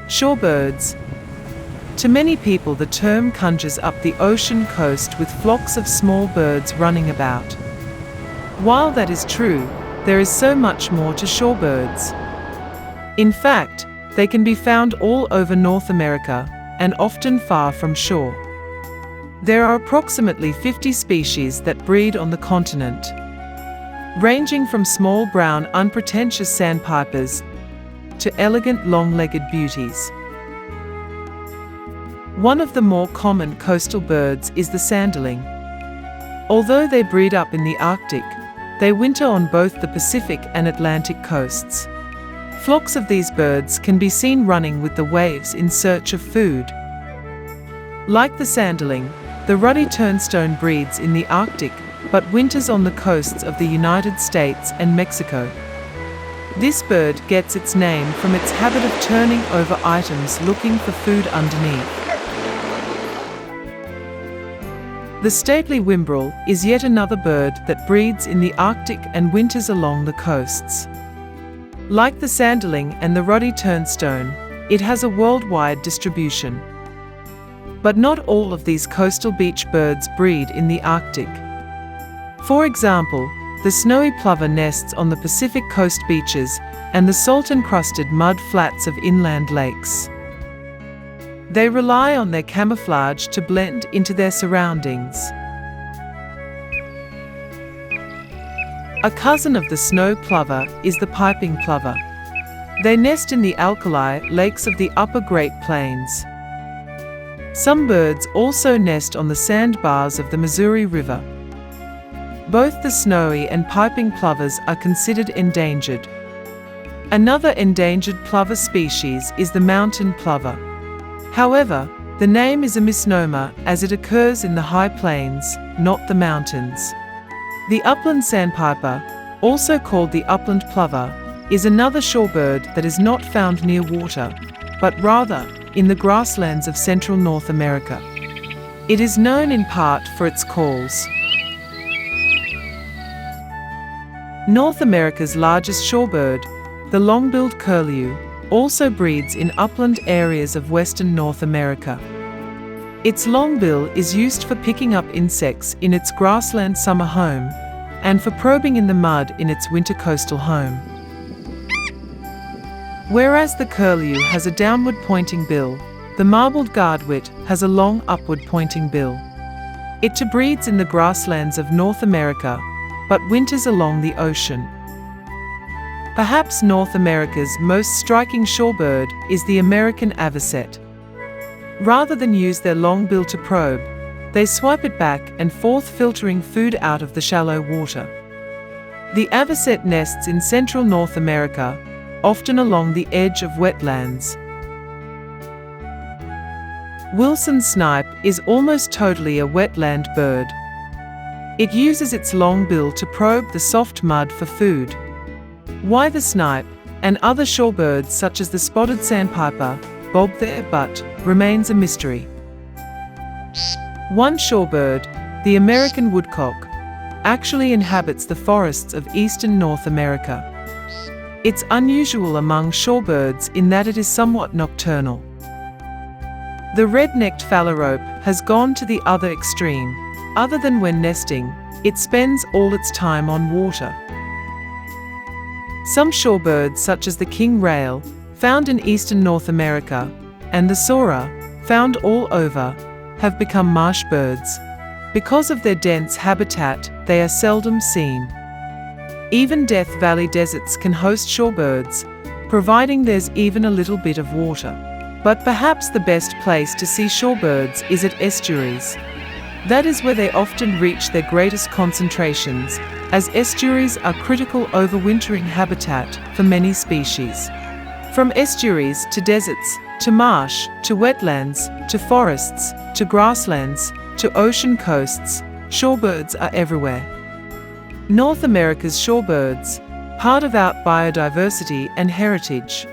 Shorebirds. To many people, the term conjures up the ocean coast with flocks of small birds running about. While that is true, there is so much more to shorebirds. In fact, they can be found all over North America, and often far from shore. There are approximately 50 species that breed on the continent, ranging from small brown unpretentious sandpipers to elegant long-legged beauties. One of the more common coastal birds is the sanderling. Although they breed up in the Arctic, they winter on both the Pacific and Atlantic coasts. Flocks of these birds can be seen running with the waves in search of food. Like the sanderling, the ruddy turnstone breeds in the Arctic but winters on the coasts of the United States and Mexico. This bird gets its name from its habit of turning over items looking for food underneath. The stately whimbrel is yet another bird that breeds in the Arctic and winters along the coasts. Like the sanderling and the ruddy turnstone, it has a worldwide distribution. But not all of these coastal beach birds breed in the Arctic. For example, the snowy plover nests on the Pacific coast beaches and the salt-encrusted mud flats of inland lakes. They rely on their camouflage to blend into their surroundings. A cousin of the snow plover is the piping plover. They nest in the alkali lakes of the upper Great Plains. Some birds also nest on the sandbars of the Missouri River. Both the snowy and piping plovers are considered endangered. Another endangered plover species is the mountain plover. However, the name is a misnomer as it occurs in the high plains, not the mountains. The upland sandpiper, also called the upland plover, is another shorebird that is not found near water, but rather in the grasslands of central North America. It is known in part for its calls. North America's largest shorebird, the long-billed curlew, also breeds in upland areas of western North America. Its long bill is used for picking up insects in its grassland summer home and for probing in the mud in its winter coastal home. Whereas the curlew has a downward-pointing bill, the marbled godwit has a long upward-pointing bill. It too breeds in the grasslands of North America, but winters along the ocean. Perhaps North America's most striking shorebird is the American avocet. Rather than use their long bill to probe, they swipe it back and forth, filtering food out of the shallow water. The avocet nests in central North America, often along the edge of wetlands. Wilson snipe is almost totally a wetland bird. It uses its long bill to probe the soft mud for food. Why the snipe and other shorebirds such as the spotted sandpiper bob their butt remains a mystery. One shorebird, the American woodcock, actually inhabits the forests of eastern North America. It's unusual among shorebirds in that it is somewhat nocturnal. The red-necked phalarope has gone to the other extreme. Other than when nesting, it spends all its time on water. Some shorebirds such as the king rail, found in eastern North America, and the sora, found all over, have become marsh birds. Because of their dense habitat, they are seldom seen. Even Death Valley deserts can host shorebirds, providing there's even a little bit of water. But perhaps the best place to see shorebirds is at estuaries. That is where they often reach their greatest concentrations, as estuaries are critical overwintering habitat for many species. From estuaries to deserts, to marsh, to wetlands, to forests, to grasslands, to ocean coasts, shorebirds are everywhere. North America's shorebirds, part of our biodiversity and heritage.